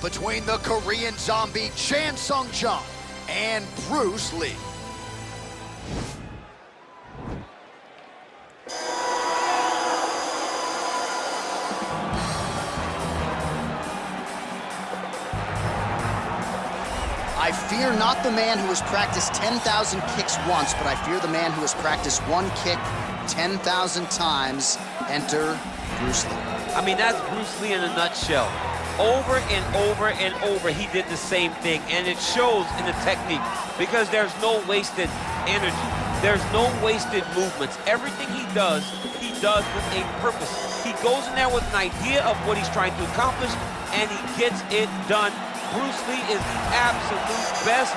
between the Korean zombie Chan Sung-jung and Bruce Lee. I fear not the man who has practiced 10,000 kicks once, but I fear the man who has practiced one kick 10,000 times. Enter Bruce Lee. I mean, that's Bruce Lee in a nutshell. Over and over and over, he did the same thing, and it shows in the technique because there's no wasted energy. There's no wasted movements. Everything he does with a purpose. He goes in there with an idea of what he's trying to accomplish, and he gets it done. Bruce Lee is the absolute best.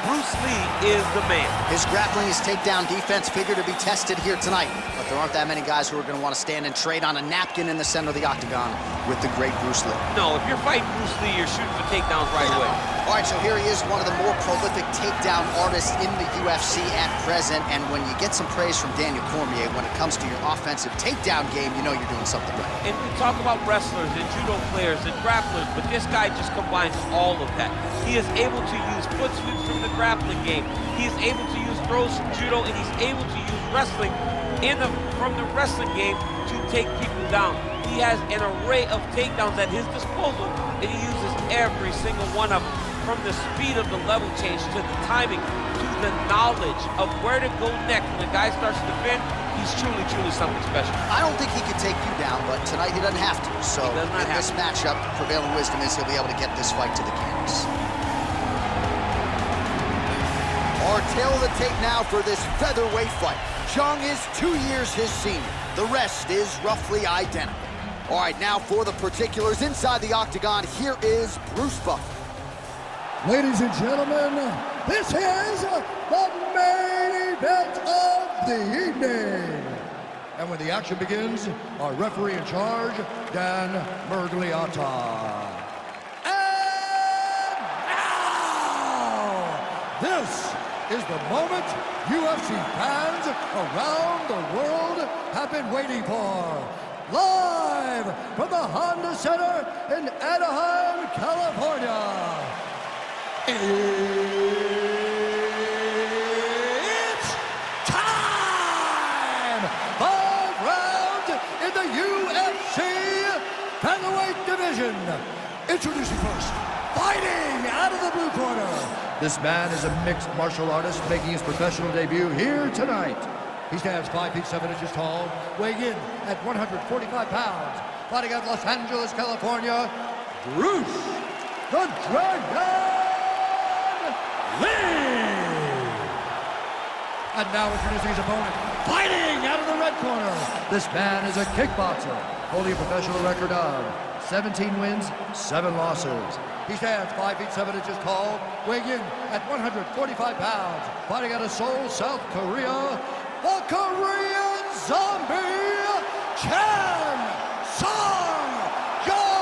Bruce Lee is the man. His grappling, his takedown defense figure to be tested here tonight, but there aren't that many guys who are going to want to stand and trade on a napkin in the center of the octagon with the great Bruce Lee. No, if you're fighting Bruce Lee, you're shooting for takedowns right away. All right, so here he is, one of the more prolific takedown artists in the UFC at present, and when you get some praise from Daniel Cormier, when it comes to your offensive takedown game, you know you're doing something right. And we talk about wrestlers and judo players and grapplers, but this guy just combines all of that. He is able to use foot sweeps from the grappling game. He is able to use throws from judo, and he's able to use wrestling from the wrestling game to take people down. He has an array of takedowns at his disposal, and he uses every single one of them. From the speed of the level change to the timing to the knowledge of where to go next when a guy starts to defend, he's truly, truly something special. I don't think he could take you down, but tonight he doesn't have to. So in this matchup, prevailing wisdom is he'll be able to get this fight to the canvas. Our tail of the tape now for this featherweight fight. Jung is 2 years his senior. The rest is roughly identical. All right, now for the particulars inside the octagon, here is Bruce Buffer. Ladies and gentlemen, this is the main event of the evening. And when the action begins, our referee in charge, Dan Mergliata. And now, this is the moment UFC fans around the world have been waiting for. Live from the Honda Center in Anaheim, California. It's time! 5 rounds in the UFC featherweight division. Introducing first, fighting out of the blue corner. This man is a mixed martial artist making his professional debut here tonight. He stands 5 feet 7 inches tall, weighing in at 145 pounds. Fighting out of Los Angeles, California, Bruce the Dragon Lee! And now introducing his opponent, fighting out of the red corner. This man is a kickboxer, holding a professional record of 17 wins, 7 losses. He stands 5 feet 7 inches tall, weighing in at 145 pounds. Fighting out of Seoul, South Korea, the Korean Zombie, Chan Sung-jung!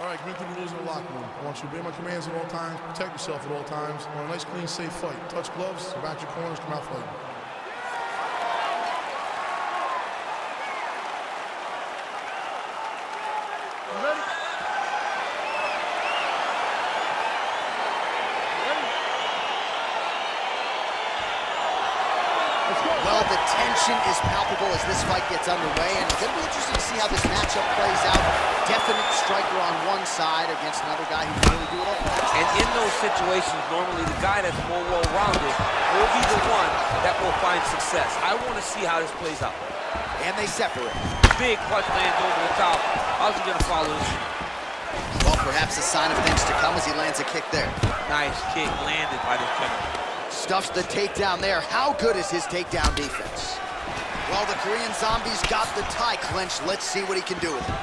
All right, commit to the rules of the locker room. I want you to obey my commands at all times, protect yourself at all times. I want a nice, clean, safe fight. Touch gloves, back your corners, come out fighting. You ready? Well, the tension is palpable as this fight gets underway, and it's going to be interesting to see how this matchup plays out. Definite striker on one side against another guy who can really do it all. And in those situations, normally the guy that's more well-rounded will be the one that will find success. I want to see how this plays out. And they separate. Big punch lands over the top. How's he going to follow this? Well, perhaps a sign of things to come as he lands a kick there. Nice kick landed by the general. Stuffs the takedown there. How good is his takedown defense? Well, the Korean Zombie's got the tie clenched. Let's see what he can do with it.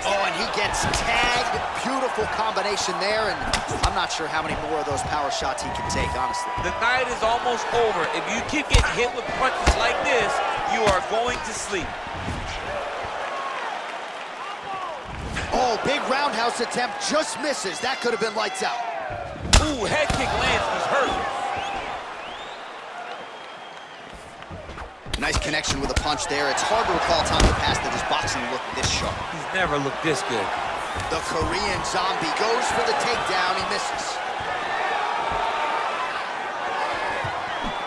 Oh, and he gets tagged. Beautiful combination there, and I'm not sure how many more of those power shots he can take, honestly. The night is almost over. If you keep getting hit with punches like this, you are going to sleep. Oh, big roundhouse attempt, just misses. That could have been lights out. Ooh, head kick lands, he's hurt. Nice connection with a punch there. It's hard to recall a time in the past that his boxing looked this sharp. He's never looked this good. The Korean Zombie goes for the takedown. He misses.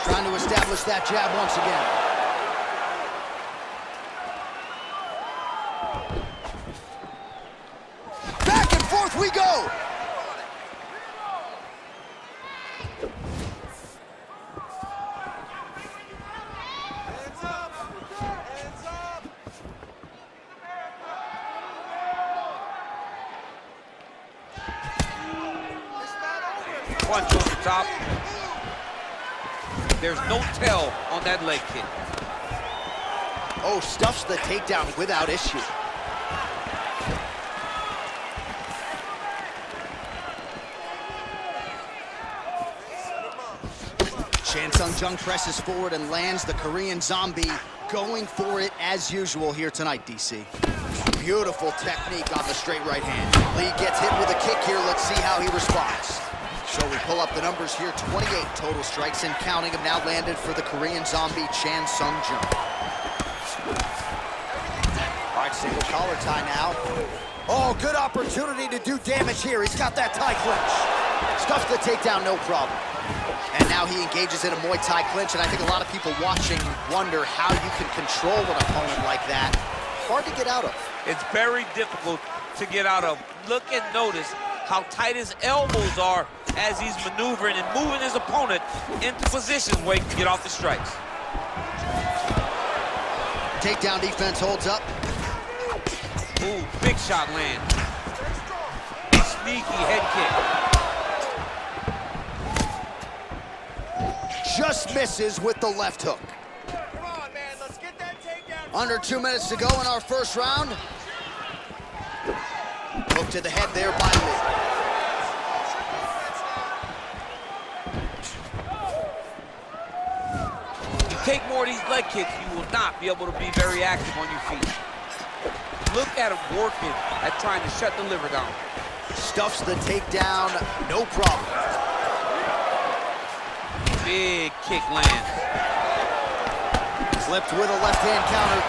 Trying to establish that jab once again. Back and forth we go. Punch on the top. There's no tell on that leg kick. Oh, stuffs the takedown without issue. Chan Sung Jung presses forward and lands the Korean Zombie, going for it as usual here tonight, DC. Beautiful technique on the straight right hand. Lee gets hit with a kick here. Let's see how he responds. So we pull up the numbers here, 28 total strikes and counting have now landed for the Korean Zombie, Chan Sung Jung. All right, single collar tie now. Oh, good opportunity to do damage here. He's got that Thai clinch. Stuffs the takedown, no problem. And now he engages in a Muay Thai clinch, and I think a lot of people watching wonder how you can control an opponent like that. Hard to get out of. It's very difficult to get out of. Look and notice how tight his elbows are as he's maneuvering and moving his opponent into positions where he can get off the strikes. Takedown defense holds up. Ooh, big shot land. Sneaky head kick. Just misses with the left hook. Come on, man, let's get that takedown. Under 2 minutes to go in our first round. Hook to the head there by Lee. You take more of these leg kicks, you will not be able to be very active on your feet. Look at him working at trying to shut the liver down. Stuffs the takedown, no problem. Big kick lands. Flipped with a left hand counter.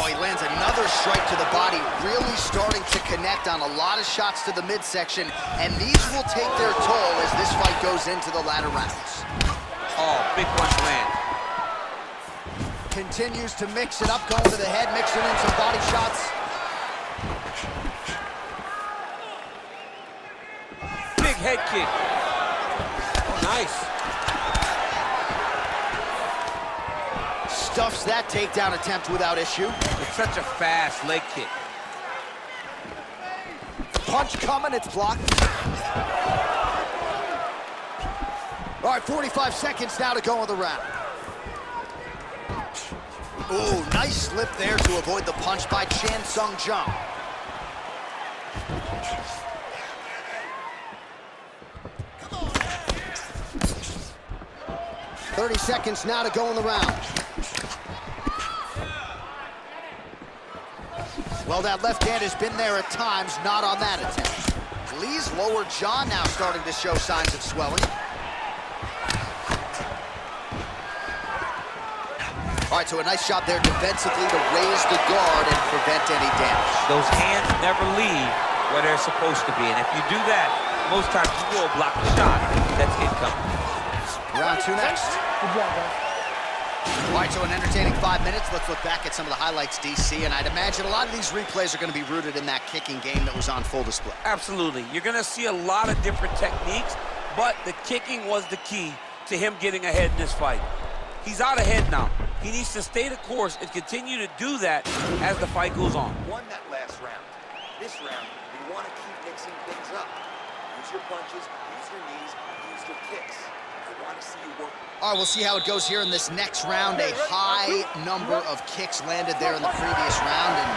Oh, he lands another strike to the body, really starting to connect on a lot of shots to the midsection, and these will take their toll as this fight goes into the latter rounds. Oh, big punch lands. Continues to mix it up, going to the head, mixing in some body shots. Big head kick. Oh, nice. Stuffs that takedown attempt without issue. It's such a fast leg kick. Punch coming, it's blocked. All right, 45 seconds now to go in the round. Ooh, nice slip there to avoid the punch by Chan Sung Jung. Come on. 30 seconds now to go in the round. Well, that left hand has been there at times, not on that attempt. Lee's lower jaw now starting to show signs of swelling. All right, so a nice shot there defensively to raise the guard and prevent any damage. Those hands never leave where they're supposed to be, and if you do that, most times you will block the shot that's incoming. Round two next. Good job, guys. All right, so an entertaining 5 minutes. Let's look back at some of the highlights, DC, and I'd imagine a lot of these replays are going to be rooted in that kicking game that was on full display. Absolutely. You're going to see a lot of different techniques, but the kicking was the key to him getting ahead in this fight. He's out ahead now. He needs to stay the course and continue to do that as the fight goes on. Won that last round. This round, we want to keep mixing things up. Use your punches, use your knees, use your kicks. I want to see you work. All right, we'll see how it goes here in this next round. A high number of kicks landed there in the previous round, and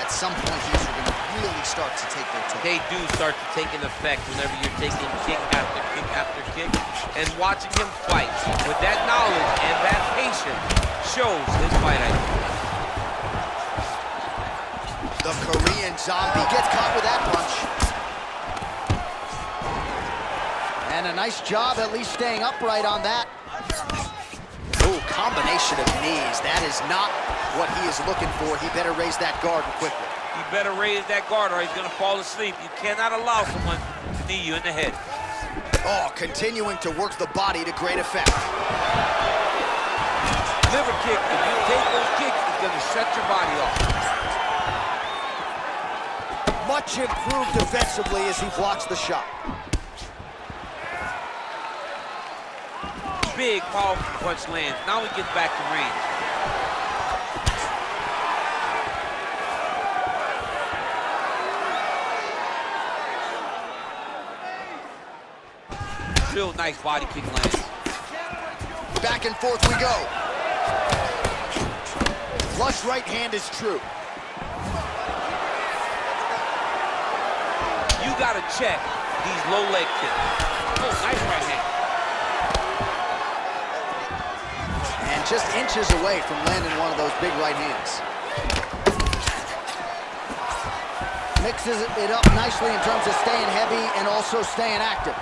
at some point these are going to really start to take their toll. They do start to take an effect whenever you're taking kick after kick after kick, and watching him fight with that knowledge and that patience shows his fight IQ. The Korean Zombie gets caught with that punch. And a nice job at least staying upright on that. Ooh, combination of knees. That is not what he is looking for. He better raise that guard quickly. You better raise that guard or he's gonna fall asleep. You cannot allow someone to knee you in the head. Oh, continuing to work the body to great effect. Liver kick, if you take those kicks, it's gonna shut your body off. Much improved defensively as he blocks the shot. Big, powerful punch lands. Now he gets back to range. Real nice body kick lands. Back and forth we go. Flush right hand is true. You gotta check these low leg kicks. Oh, nice right hand. And just inches away from landing one of those big right hands. Mixes it up nicely in terms of staying heavy and also staying active.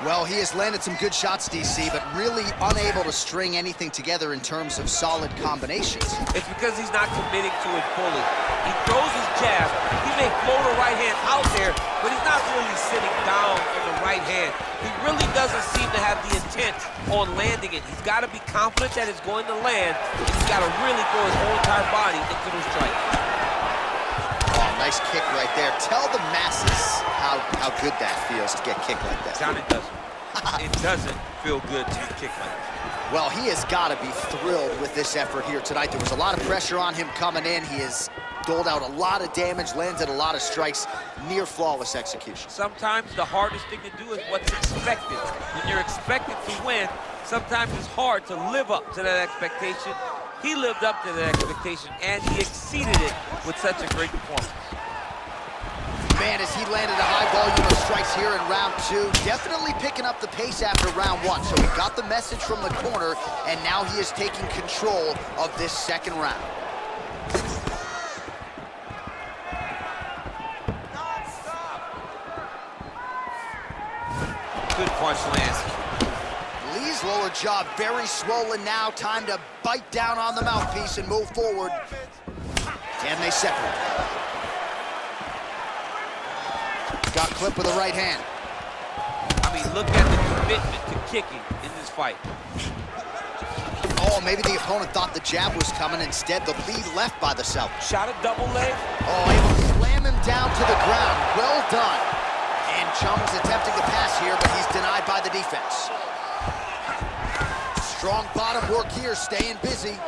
Well, he has landed some good shots, DC, but really unable to string anything together in terms of solid combinations. It's because he's not committing to it fully. He throws his jab. He may float a right hand out there, but he's not really sitting down on the right hand. He really doesn't seem to have the intent on landing it. He's got to be confident that it's going to land, and he's got to really throw his whole entire body into those strikes. Oh, nice kick right there. Tell the masses how good that feels to get kicked like that. John, it doesn't. It doesn't feel good to get kicked like that. Well, he has got to be thrilled with this effort here tonight. There was a lot of pressure on him coming in. He has doled out a lot of damage, landed a lot of strikes, near flawless execution. Sometimes the hardest thing to do is what's expected. When you're expected to win, sometimes it's hard to live up to that expectation. He lived up to that expectation, and he exceeded it with such a great performance. Man, as he landed a high volume of strikes here in round two, definitely picking up the pace after round one. So he got the message from the corner, and now he is taking control of this second round. Good punch lands. Lee's lower jaw very swollen now. Time to bite down on the mouthpiece and move forward. Can they separate? Got clipped with the right hand. I mean, look at the commitment to kicking in this fight. Oh, maybe the opponent thought the jab was coming. Instead, the lead left by the south. Shot a double leg. Oh, able to slam him down to the ground. Well done. And Chung's attempting to pass here, but he's denied by the defense. Strong bottom work here, staying busy.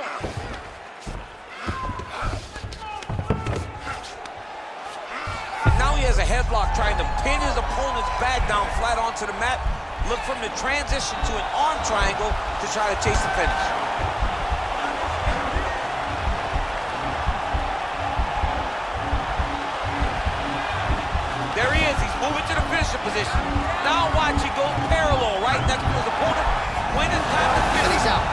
Now he has a headlock trying to pin his opponent's back down flat onto the mat. Look from the transition to an arm triangle to try to chase the finish. There he is. He's moving to the finisher position. Now watch, he go parallel right next to his opponent. When it's time to finish. And he's out.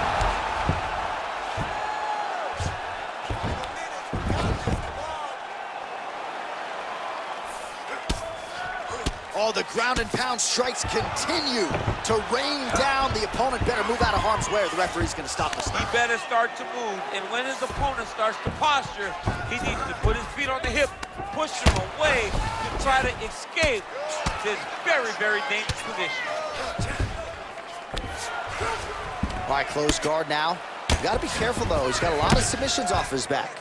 Oh, the ground and pound strikes continue to rain down. The opponent better move out of harm's way or the referee's going to stop this. He better start to move, and when his opponent starts to posture, he needs to put his feet on the hip, push him away to try to escape this very, very dangerous position. All right, closed guard now. You got to be careful, though. He's got a lot of submissions off his back.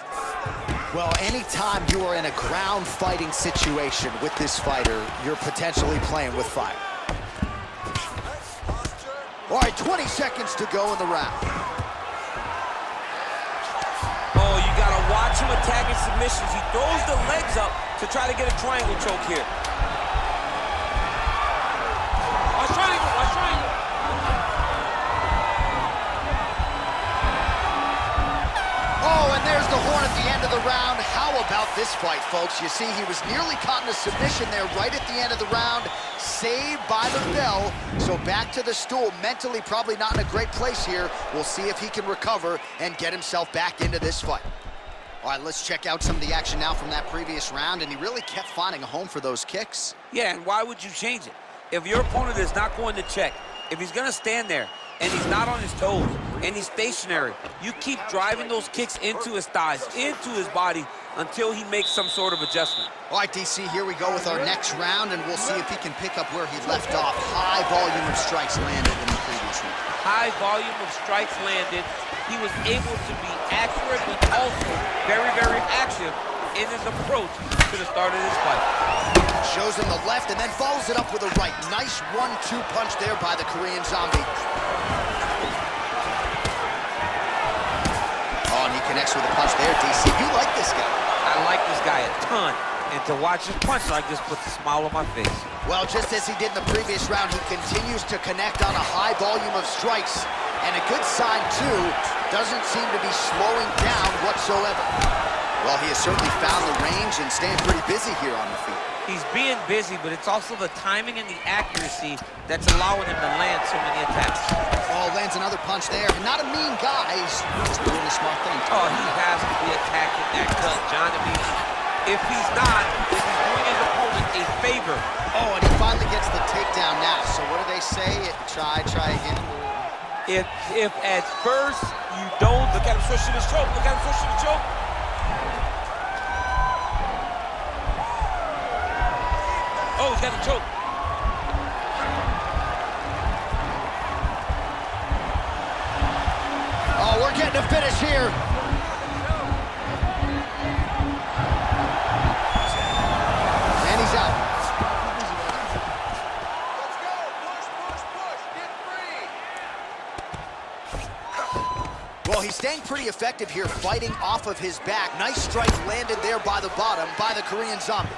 Well, anytime you are in a ground fighting situation with this fighter, you're potentially playing with fire. All right, 20 seconds to go in the round. Oh, you got to watch him attacking submissions. He throws the legs up to try to get a triangle choke here. Watch triangle, watch triangle. Oh, and there's the horn at the end of the round. How about this fight, folks? You see, he was nearly caught in a submission there right at the end of the round. Saved by the bell. So back to the stool. Mentally probably not in a great place here. We'll see if he can recover and get himself back into this fight. All right, let's check out some of the action now from that previous round. And he really kept finding a home for those kicks. Yeah, and why would you change it? If your opponent is not going to check, If he's gonna stand there and he's not on his toes and he's stationary, you keep driving those kicks into his thighs, into his body, until he makes some sort of adjustment. All right, DC, here we go with our next round, and we'll see if he can pick up where he left off. High volume of strikes landed in the previous round. High volume of strikes landed. He was able to be accurate, but also very, very active in his approach to the start of this fight. Shows him the left and then follows it up with a right. Nice 1-2 punch there by the Korean Zombie. Oh, and he connects with a punch there, DC. You like this guy. I like this guy a ton. And to watch him punch like this puts a smile on my face. Well, just as he did in the previous round, he continues to connect on a high volume of strikes. And a good sign, too, doesn't seem to be slowing down whatsoever. Well, he has certainly found the range and staying pretty busy here on the feet. He's being busy, but it's also the timing and the accuracy that's allowing him to land so many attacks. Oh, lands another punch there. Not a mean guy. He's just doing a smart thing. Oh, he has to be attacking that cut, John. I mean, if he's not, if he's doing his opponent a favor. Oh, and he finally gets the takedown now. So what do they say? Try again. If at first you don't... Look at him switching his choke. Look at him switching the choke. Oh, he's got a choke. Oh, we're getting a finish here. And he's out. Let's go. Push. Get free. Well, he's staying pretty effective here, fighting off of his back. Nice strike landed there by the bottom by the Korean Zombie.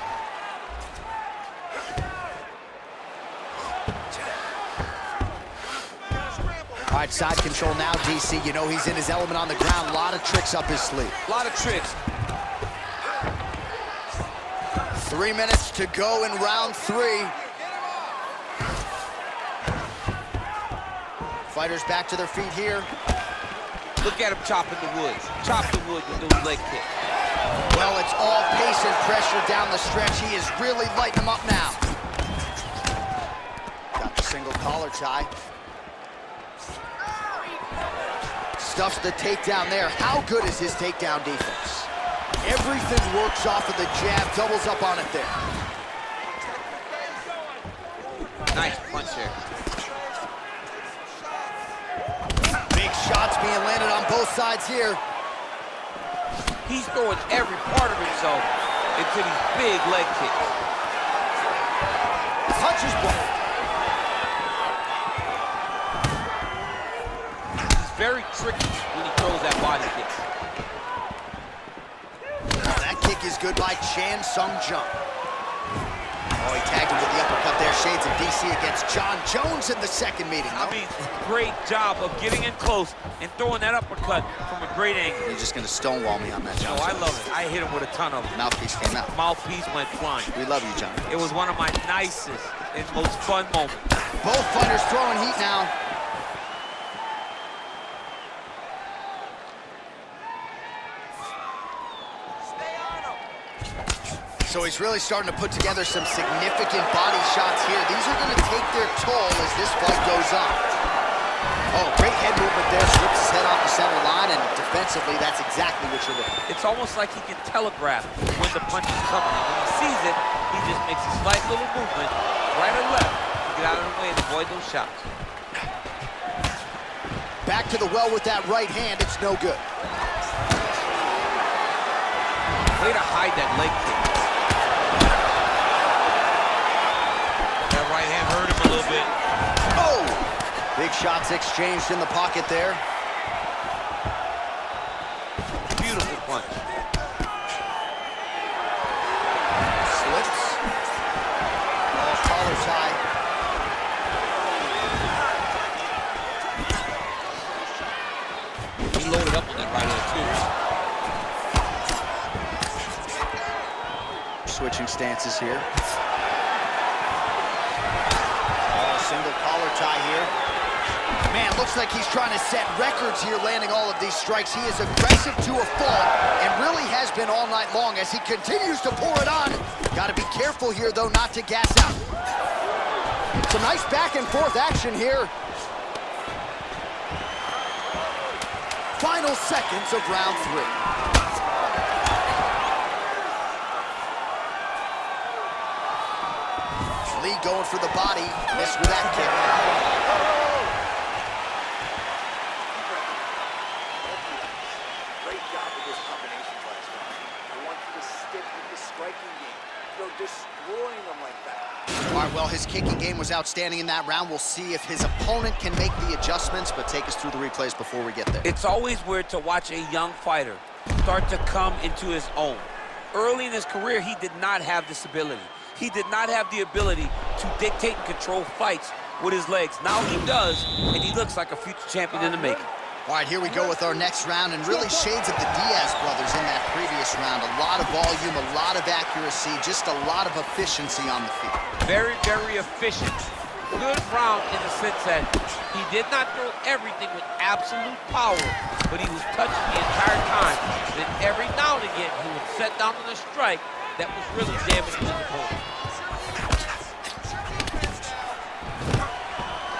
All right, side control now, DC. You know he's in his element on the ground. A lot of tricks up his sleeve. A lot of tricks. 3 minutes to go in round 3. Fighters back to their feet here. Look at him chopping the wood. Chop the wood with those leg kicks. Well, it's all pace and pressure down the stretch. He is really lighting them up now. Got the single collar tie. Stuffs the takedown there. How good is his takedown defense? Everything works off of the jab, doubles up on it there. Nice punch there. Big shots being landed on both sides here. He's throwing every part of himself into these big leg kicks. Punches blocked. Very tricky when he throws that body kick. That kick is good by Chan Sung Jung. Oh, he tagged him with the uppercut there. Shades of DC against John Jones in the second meeting. I mean, great job of getting in close and throwing that uppercut from a great angle. You're just going to stonewall me on that, John. No, I love it. I hit him with a ton of them. Mouthpiece came out. Mouthpiece went flying. We love you, John. It was one of my nicest and most fun moments. Both fighters throwing heat now. So he's really starting to put together some significant body shots here. These are going to take their toll as this fight goes on. Oh, great head movement there. Slips his head off the center line, and defensively, that's exactly what you're looking for. It's almost like he can telegraph when the punch is coming. And when he sees it, he just makes a slight little movement, right or left, to get out of the way and avoid those shots. Back to the well with that right hand. It's no good. Way to hide that leg kick. That right hand hurt him a little bit. Oh! Big shots exchanged in the pocket there. Beautiful punch. Slips. Oh, collar tie. He loaded up on that right hand too. Switching stances here. Oh, single collar tie here. Man, looks like he's trying to set records here, landing all of these strikes. He is aggressive to a fault and really has been all night long as he continues to pour it on. Got to be careful here, though, not to gas out. Some nice back and forth action here. Final seconds of round 3. Lee going for the body, missed with that kick. Great job with those combinations last round. I want you to stick with the striking game. You're destroying them like that. All right, well, his kicking game was outstanding in that round. We'll see if his opponent can make the adjustments, but take us through the replays before we get there. It's always weird to watch a young fighter start to come into his own. Early in his career, he did not have this ability. He did not have the ability to dictate and control fights with his legs. Now he does, and he looks like a future champion in the making. All right, here we go with our next round, and really shades of the Diaz brothers in that previous round. A lot of volume, a lot of accuracy, just a lot of efficiency on the feet. Very, very efficient. Good round in the sense that he did not throw everything with absolute power, but he was touching the entire time. Then every now and again, he would set down on a strike that was really damaging his opponent.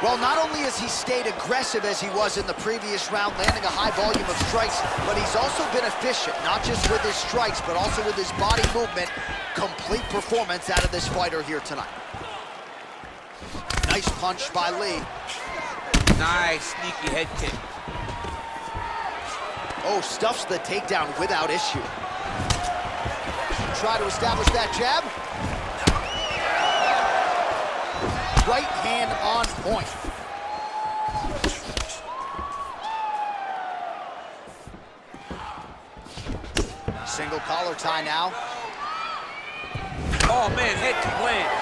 Well, not only has he stayed aggressive as he was in the previous round, landing a high volume of strikes, but he's also been efficient, not just with his strikes, but also with his body movement. Complete performance out of this fighter here tonight. Nice punch by Lee. Nice sneaky head kick. Oh, stuffs the takedown without issue. Try to establish that jab. Right hand on point. Single collar tie now. Oh man, head kick lands.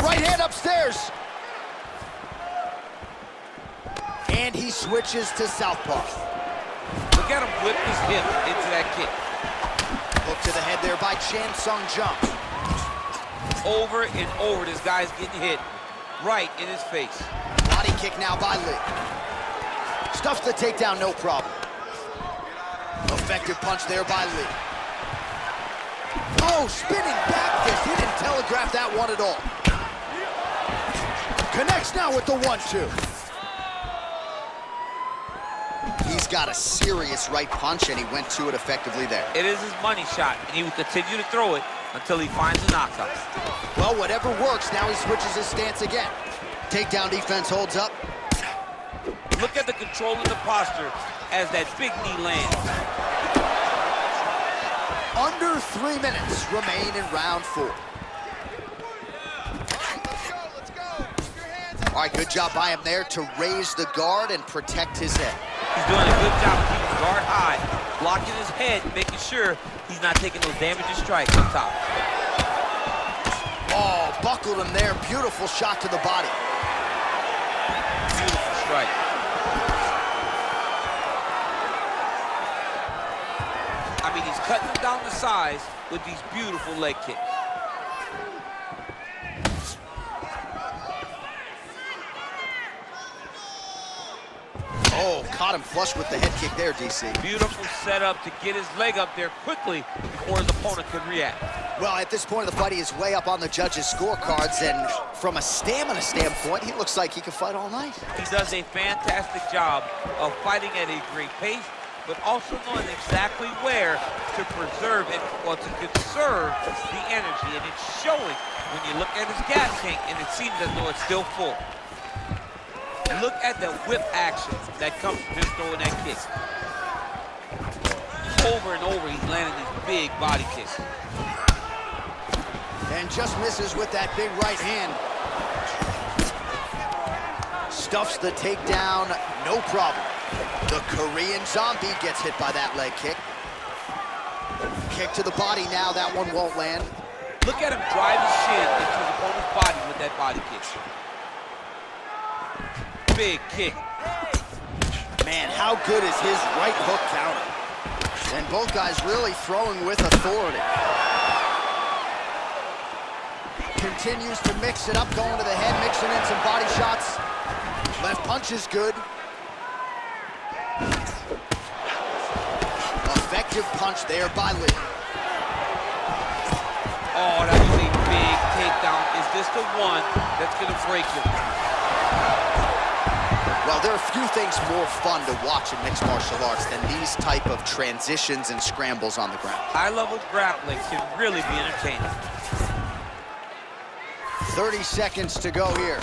Right hand upstairs. And he switches to southpaw. Look at him whip his hip into that kick. Hook to the head there by Chan Sung Jung. Over and over, this guy's getting hit right in his face. Body kick now by Lee. Stuffs the takedown, no problem. Effective punch there by Lee. Oh, spinning back fist. He didn't telegraph that one at all. Connects now with the 1-2. He's got a serious right punch, and he went to it effectively there. It is his money shot, and he will continue to throw it until he finds the knockout. Well, whatever works, now he switches his stance again. Takedown defense holds up. Look at the control of the posture as that big knee lands. Under 3 minutes remain in round 4. All right, good job by him there to raise the guard and protect his head. He's doing a good job of keeping his guard high, blocking his head, making sure he's not taking those damaging strikes on top. Oh, buckled him there. Beautiful shot to the body. Beautiful strike. I mean, he's cutting him down to size with these beautiful leg kicks. Oh, caught him flush with the head kick there, DC. Beautiful setup to get his leg up there quickly before his opponent could react. Well, at this point of the fight, he is way up on the judges' scorecards, and from a stamina standpoint, he looks like he can fight all night. He does a fantastic job of fighting at a great pace, but also knowing exactly where to preserve it, or to conserve the energy, and it's showing when you look at his gas tank, and it seems as though it's still full. Look at the whip action that comes from him throwing that kick. Over and over, he's landing these big body kicks. And just misses with that big right hand. Stuffs the takedown, no problem. The Korean Zombie gets hit by that leg kick. Kick to the body now, that one won't land. Look at him drive his shin into his opponent's body with that body kick. Big kick. Man, how good is his right hook counter? And both guys really throwing with authority. Continues to mix it up, going to the head, mixing in some body shots. Left punch is good. Effective effective punch there by Lee. Oh, that was a big takedown. Is this the one that's going to break him? Well, there are few things more fun to watch in mixed martial arts than these type of transitions and scrambles on the ground. High-level grappling can really be entertaining. 30 seconds to go here.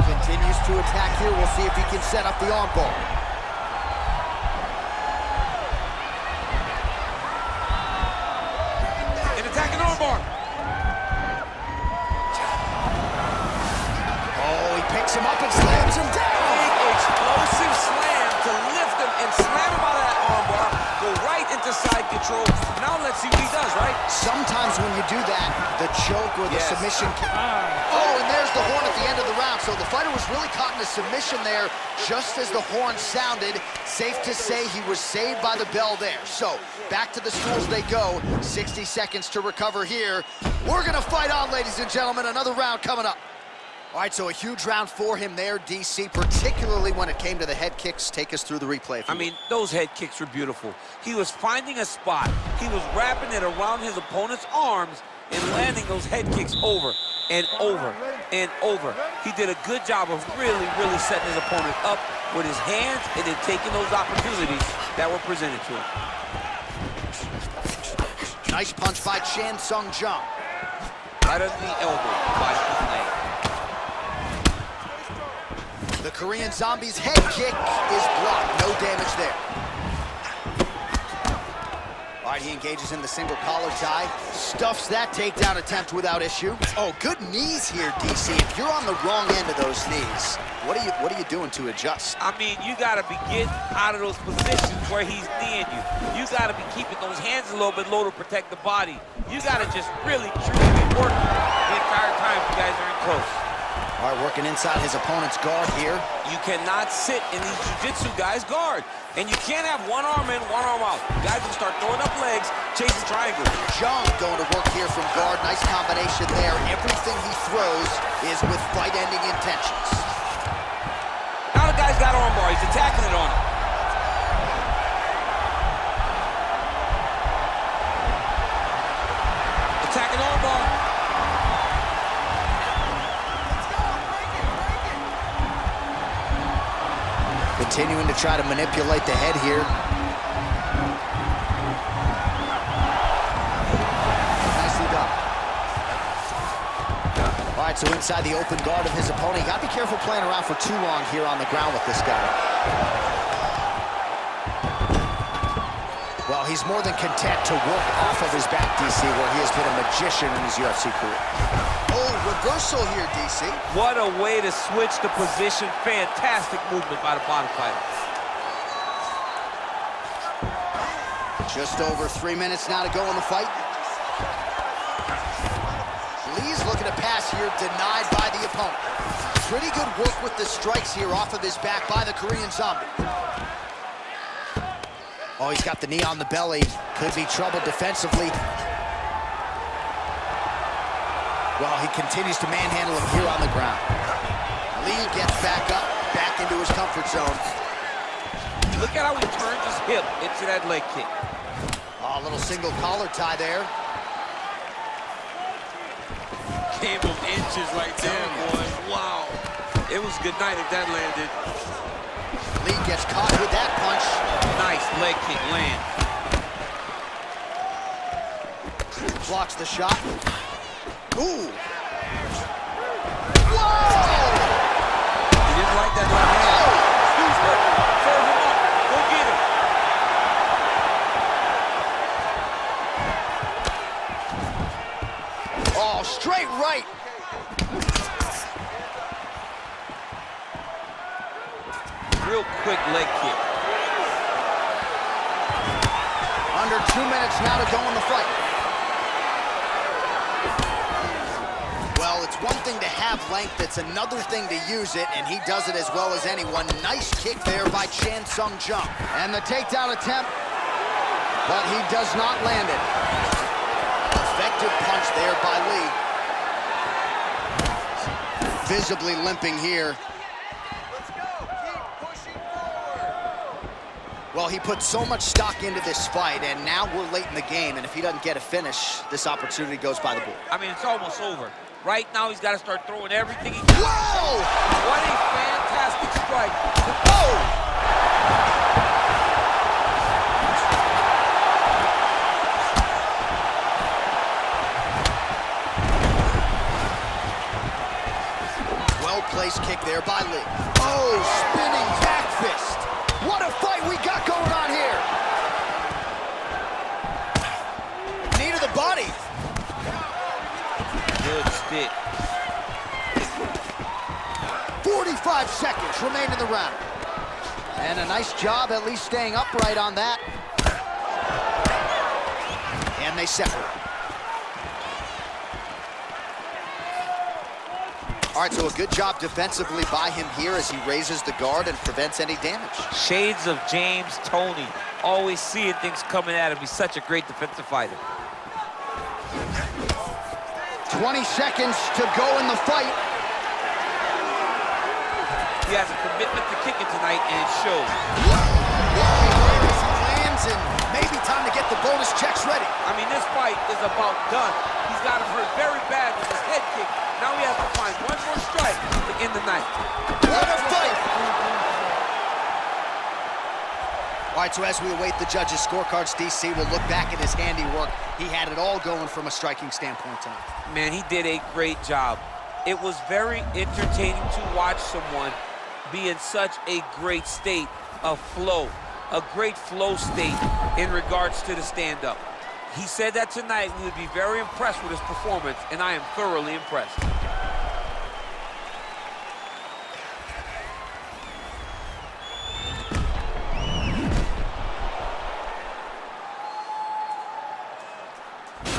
Continues to attack here. We'll see if he can set up the armbar. An attacking armbar. Oh, he picks him up and slams him down. Big explosive slam to lift him and slam him out of that armbar. Go right into side control. Now let's see what he does, right? Sometimes when you do that, the choke or the Yes. submission can... Oh, and there's the horn at the end of the round. So the fighter was really caught in a submission there just as the horn sounded. Safe to say he was saved by the bell there. So back to the stools they go. 60 seconds to recover here. We're going to fight on, ladies and gentlemen. Another round coming up. All right, so a huge round for him there, DC, particularly when it came to the head kicks. Take us through the replay. I mean, those head kicks were beautiful. He was finding a spot. He was wrapping it around his opponent's arms and landing those head kicks over and over and over. He did a good job of really, really setting his opponent up with his hands and then taking those opportunities that were presented to him. Nice punch by Chan Sung Jung. Right under the elbow by Acclaim. The Korean Zombie's head kick is blocked. No damage there. All right, he engages in the single collar tie. Stuffs that takedown attempt without issue. Oh, good knees here, DC. If you're on the wrong end of those knees, what are you doing to adjust? I mean, you got to be getting out of those positions where he's kneeing you. You got to be keeping those hands a little bit low to protect the body. You got to just really, truly be working the entire time you guys are in close. All right, working inside his opponent's guard here. You cannot sit in these jiu-jitsu guys' guard. And you can't have one arm in, one arm out. Guys will start throwing up legs, chasing triangles. Jung going to work here from guard. Nice combination there. Everything he throws is with fight-ending intentions. Now the guy's got armbar. He's attacking it on him. Attacking armbar. Continuing to try to manipulate the head here. Nicely done. All right, so inside the open guard of his opponent. You got to be careful playing around for too long here on the ground with this guy. Well, he's more than content to work off of his back, DC, where he has been a magician in his UFC career. Oh, reversal here, DC. What a way to switch the position. Fantastic movement by the bottom fighter. Just over 3 minutes now to go in the fight. Lee's looking to pass here, denied by the opponent. Pretty good work with the strikes here off of his back by the Korean Zombie. Oh, he's got the knee on the belly. Could be trouble defensively. Well, he continues to manhandle him here on the ground. Lee gets back up, back into his comfort zone. Look at how he turns his hip into that leg kick. Oh, a little single collar tie there. Game of inches right there, boy. Wow. It was good night if that landed. Lee gets caught with that punch. Nice leg kick land. Blocks the shot. Ooh. Whoa! He didn't like that right hand. Excuse me. Serve him up. Go get him. Oh, straight right. Real quick leg kick. Under 2 minutes now to go in the fight. Well, it's one thing to have length, it's another thing to use it, and he does it as well as anyone. Nice kick there by Chan Sung Jung. And the takedown attempt, but he does not land it. Effective punch there by Lee. Visibly limping here. Well, he put so much stock into this fight, and now we're late in the game, and if he doesn't get a finish, this opportunity goes by the board. I mean, it's almost over. Right now, he's got to start throwing everything he can. Whoa! What a fantastic strike. Oh! Well-placed kick there by Lee. Oh, spinning back fist. What a fight we got going on here. Knee to the body. Good stick. 45 seconds remain in the round. And a nice job at least staying upright on that. And they separate. All right, so a good job defensively by him here as he raises the guard and prevents any damage. Shades of James Toney. Always seeing things coming at him. He's such a great defensive fighter. 20 seconds to go in the fight. He has a commitment to kicking tonight, and it shows. Lands, and maybe time to get the bonus checks ready. I mean, this fight is about done. He's got him hurt very bad with his head kick. Now he has to find one more strike to end the night. What a fight! All right, so as we await the judges' scorecards, DC will look back at his handiwork. He had it all going from a striking standpoint tonight. Man, he did a great job. It was very entertaining to watch someone be in such a great state of flow, a great flow state in regards to the stand-up. He said that tonight we would be very impressed with his performance, and I am thoroughly impressed.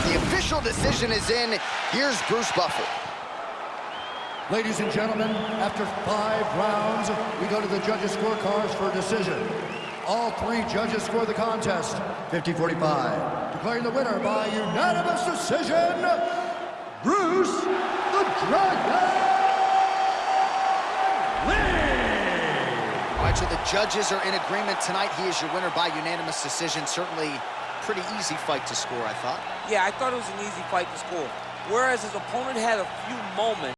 The official decision is in. Here's Bruce Buffer. Ladies and gentlemen, after 5 rounds, we go to the judges' scorecards for a decision. All 3 judges score the contest, 50-45. Declaring the winner by unanimous decision, Bruce the Dragon Lee! All right, so the judges are in agreement tonight. He is your winner by unanimous decision. Certainly pretty easy fight to score, I thought. Yeah, I thought it was an easy fight to score. Whereas his opponent had a few moments